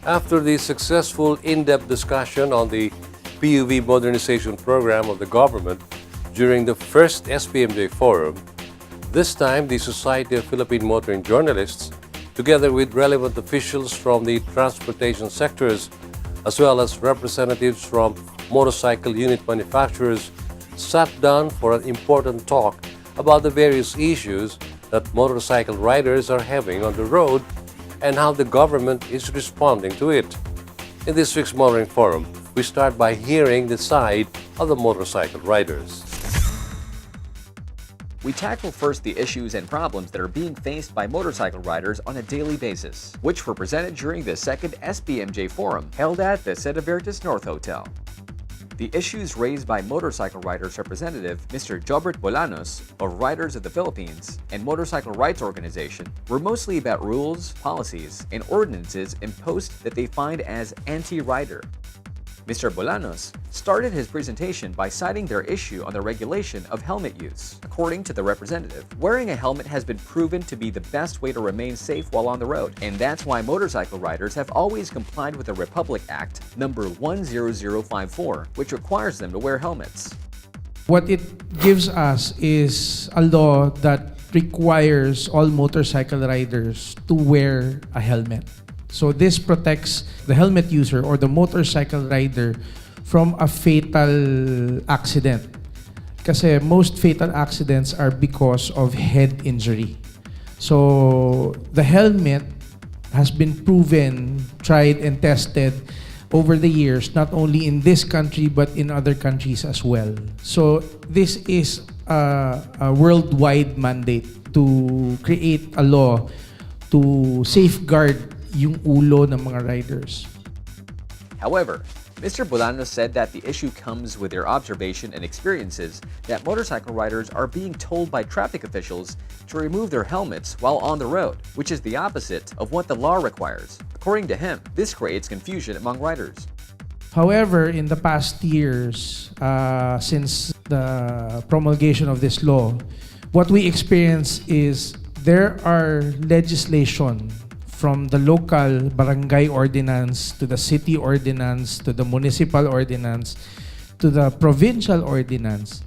After the successful in-depth discussion on the PUV Modernization Program of the government during the first SPMJ Forum, this time the Society of Philippine Motoring Journalists, together with relevant officials from the transportation sectors, as well as representatives from motorcycle unit manufacturers, sat down for an important talk about the various issues that motorcycle riders are having on the road and how the government is responding to it. In this week's Motoring Forum, we start by hearing the side of the motorcycle riders. We tackle first the issues and problems that are being faced by motorcycle riders on a daily basis, which were presented during the second SPMJ Forum held at the Santa Verdes North Hotel. The issues raised by Motorcycle Riders Representative Mr. Jobert Bolanos of Riders of the Philippines and Motorcycle Rights Organization were mostly about rules, policies, and ordinances imposed that they find as anti-rider. Mr. Bolanos started his presentation by citing their issue on the regulation of helmet use. According to the representative, wearing a helmet has been proven to be the best way to remain safe while on the road, and that's why motorcycle riders have always complied with the Republic Act number 10054, which requires them to wear helmets. What it gives us is a law that requires all motorcycle riders to wear a helmet. So this protects the helmet user or the motorcycle rider from a fatal accident. Kasi most fatal accidents are because of head injury. So the helmet has been proven, tried and tested over the years, not only in this country but in other countries as well. So this is a worldwide mandate to create a law to safeguard yung ulo ng mga riders. However, Mr. Bolanos said that the issue comes with their observation and experiences that motorcycle riders are being told by traffic officials to remove their helmets while on the road, which is the opposite of what the law requires. According to him, this creates confusion among riders. However, in the past years, since the promulgation of this law, what we experience is there are legislation from the local barangay ordinance to the city ordinance to the municipal ordinance to the provincial ordinance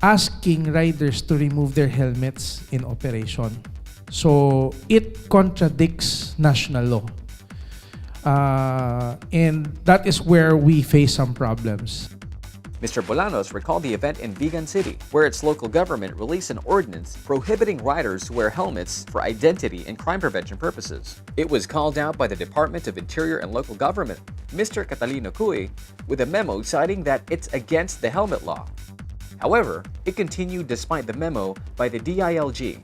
asking riders to remove their helmets in operation. So it contradicts national law. And that is where we face some problems. Mr. Bolanos recalled the event in Vigan City, where its local government released an ordinance prohibiting riders to wear helmets for identity and crime prevention purposes. It was called out by the Department of Interior and Local Government, Mr. Catalino Cuy, with a memo citing that it's against the helmet law. However, it continued despite the memo by the DILG.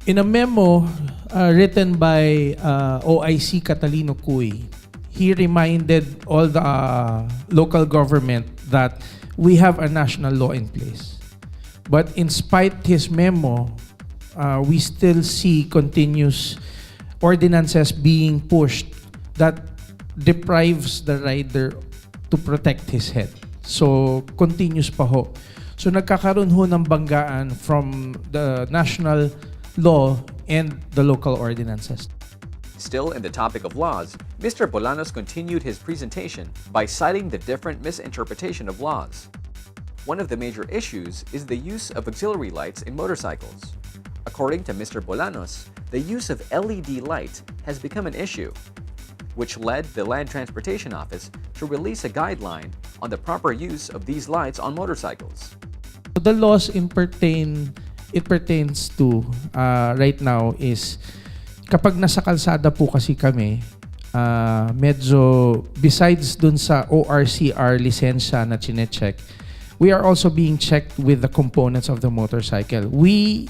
In a memo written by OIC Catalino Cuy, he reminded all the local government that we have a national law in place. But in spite his memo, we still see continuous ordinances being pushed that deprives the rider to protect his head. So, continuous pa ho. So, nagkakaroon ho ng banggaan from the national law and the local ordinances. Still in the topic of laws, Mr. Bolanos continued his presentation by citing the different misinterpretation of laws. One of the major issues is the use of auxiliary lights in motorcycles. According to Mr. Bolanos, the use of LED light has become an issue, which led the Land Transportation Office to release a guideline on the proper use of these lights on motorcycles. The laws it pertains to right now is kapag nasa kalsada po kasi kami, medyo besides dun sa ORCR lisensya na chinecheck, we are also being checked with the components of the motorcycle. We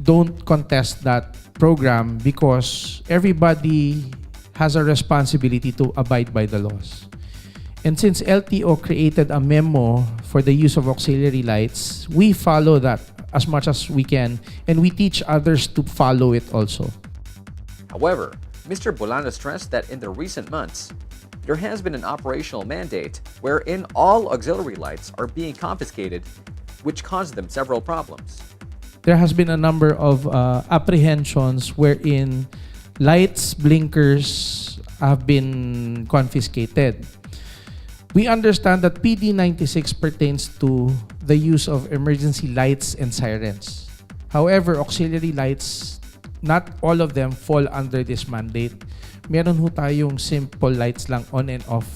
don't contest that program because everybody has a responsibility to abide by the laws. And since LTO created a memo for the use of auxiliary lights, we follow that as much as we can, and we teach others to follow it also. However, Mr. Bolanos stressed that in the recent months, there has been an operational mandate wherein all auxiliary lights are being confiscated, which caused them several problems. There has been a number of apprehensions wherein lights, blinkers have been confiscated. We understand that PD 96 pertains to the use of emergency lights and sirens. However, auxiliary lights, not all of them fall under this mandate. Meron ho tayong simple lights lang on and off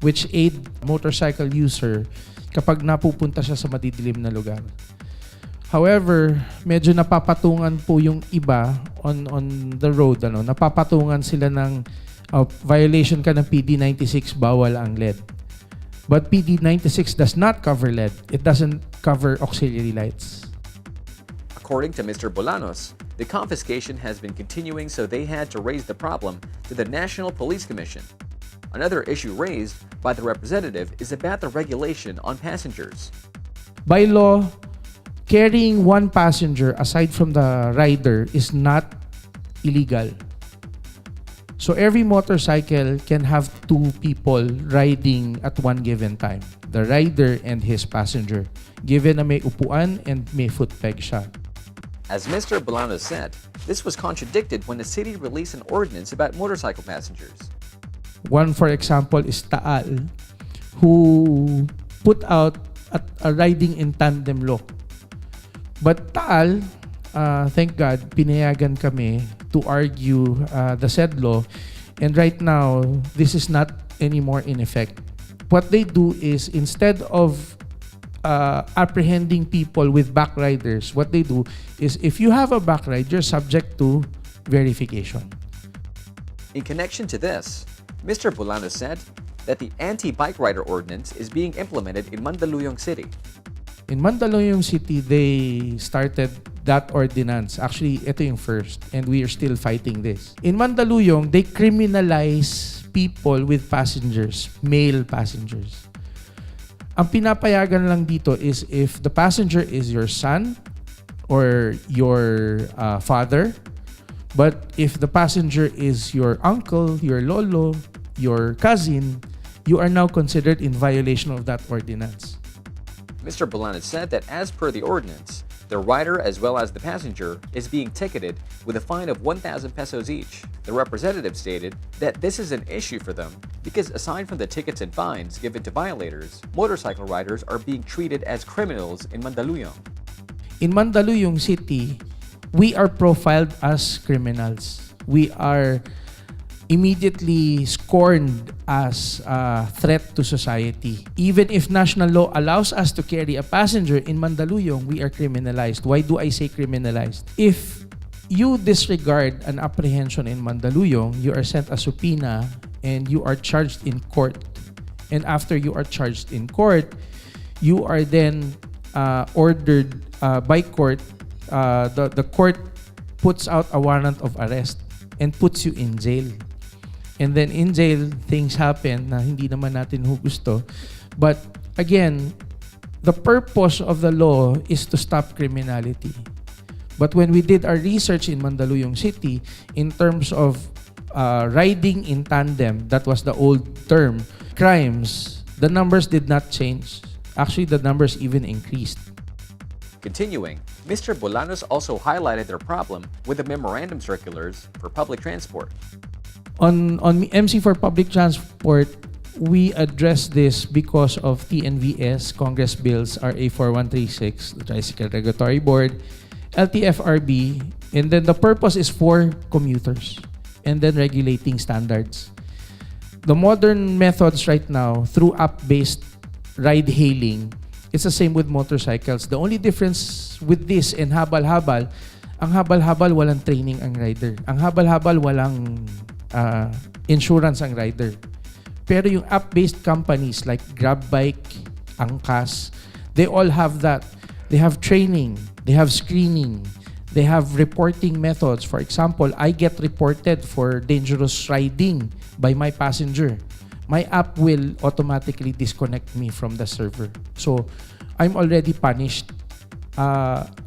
which aid motorcycle user kapag napupunta siya sa madidilim na lugar. However, medyo napapatungan po yung iba on the road. Napapatungan sila ng violation ka ng PD 96, bawal ang LED. But PD 96 does not cover LED. It doesn't cover auxiliary lights. According to Mr. Bolanos, the confiscation has been continuing, so they had to raise the problem to the National Police Commission. Another issue raised by the representative is about the regulation on passengers. By law, carrying one passenger aside from the rider is not illegal. So every motorcycle can have two people riding at one given time. The rider and his passenger. Given na may upuan and may footpeg siya. As Mr. Bolanos said, this was contradicted when the city released an ordinance about motorcycle passengers. One, for example, is Taal, who put out a riding in tandem law. But Taal, thank God, pinayagan kami to argue the said law. And right now, this is not anymore in effect. What they do is, instead of apprehending people with backriders, what they do is, if you have a backride, you're subject to verification. In connection to this, Mr. Bolanos said that the anti-bike rider ordinance is being implemented in Mandaluyong City. In Mandaluyong City, they started that ordinance. Actually, ito yung first, and we are still fighting this. In Mandaluyong, they criminalize people with passengers, male passengers. Ang pinapayagan lang dito is if the passenger is your son or your father, but if the passenger is your uncle, your lolo, your cousin, you are now considered in violation of that ordinance. Mr. Bolanos said that as per the ordinance, the rider as well as the passenger is being ticketed with a fine of 1,000 pesos each. The representative stated that this is an issue for them because aside from the tickets and fines given to violators, motorcycle riders are being treated as criminals in Mandaluyong. In Mandaluyong City, we are profiled as criminals. We are immediately scorned as a threat to society. Even if national law allows us to carry a passenger in Mandaluyong, we are criminalized. Why do I say criminalized? If you disregard an apprehension in Mandaluyong, you are sent a subpoena and you are charged in court. And after you are charged in court, you are then ordered by court. The court puts out a warrant of arrest and puts you in jail. And then in jail, things happen na hindi naman natin gusto. But again, the purpose of the law is to stop criminality. But when we did our research in Mandaluyong City, in terms of riding in tandem, that was the old term, crimes, the numbers did not change. Actually, the numbers even increased. Continuing, Mr. Bolanos also highlighted their problem with the memorandum circulars for public transport. On MC for Public Transport, we address this because of TNVS, Congress Bills RA 4136, the Tricycle Regulatory Board, LTFRB, and then the purpose is for commuters and then regulating standards. The modern methods right now, through app-based ride-hailing, it's the same with motorcycles. The only difference with this and habal-habal, ang habal-habal walang training ang rider. Ang habal-habal walang insurance ang rider. Pero yung app-based companies like GrabBike, Angkas, they all have that. They have training, they have screening, they have reporting methods. For example, I get reported for dangerous riding by my passenger. My app will automatically disconnect me from the server. So, I'm already punished.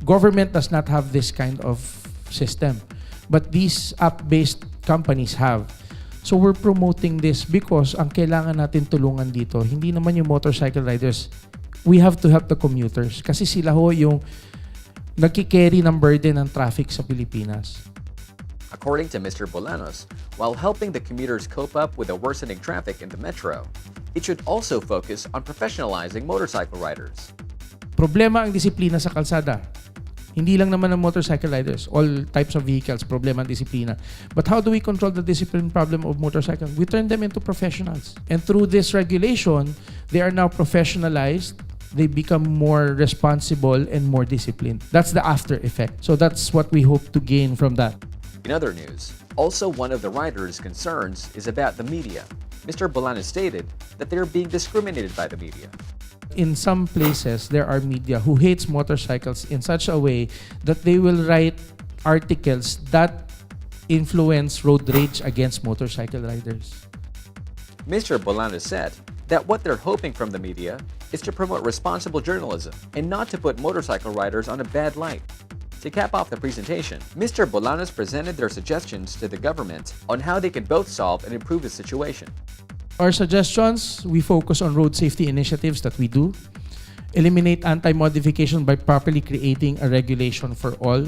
Government does not have this kind of system. But these app-based companies have. So we're promoting this because ang kailangan natin tulungan dito, hindi naman yung motorcycle riders. We have to help the commuters. Kasi sila ho yung nagkikerry ng burden ng traffic sa Pilipinas. According to Mr. Bolanos, While helping the commuters cope up with the worsening traffic in the metro, it should also focus on professionalizing motorcycle riders. Problema ang disiplina sa kalsada. Hindi lang naman ng motorcycle riders. All types of vehicles, problema ang disiplina. But how do we control the discipline problem of motorcycles? We turn them into professionals. And through this regulation, they are now professionalized. They become more responsible and more disciplined. That's the after effect. So that's what we hope to gain from that. In other news, also one of the riders' concerns is about the media. Mr. Bolanes stated that they are being discriminated by the media. In some places, there are media who hates motorcycles in such a way that they will write articles that influence road rage against motorcycle riders. Mr. Bolanes said that what they're hoping from the media is to promote responsible journalism and not to put motorcycle riders on a bad light. To cap off the presentation, Mr. Bolanes presented their suggestions to the government on how they can both solve and improve the situation. Our suggestions, we focus on road safety initiatives that we do, eliminate anti-modification by properly creating a regulation for all,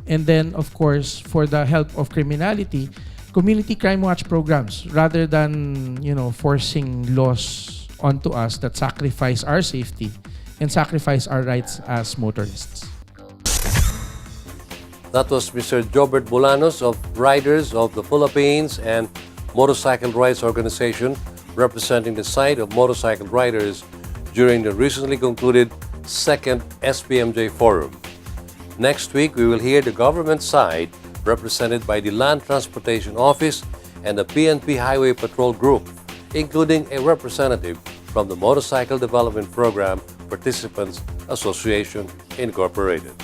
and then, of course, for the help of criminality, community crime watch programs rather than, forcing laws onto us that sacrifice our safety and sacrifice our rights as motorists. That was Mr. Jobert Bolanos of Riders of the Philippines and Motorcycle Rights Organization, representing the side of motorcycle riders during the recently concluded second SPMJ Forum. Next week, we will hear the government side, represented by the Land Transportation Office and the PNP Highway Patrol Group, including a representative from the Motorcycle Development Program Participants Association Incorporated.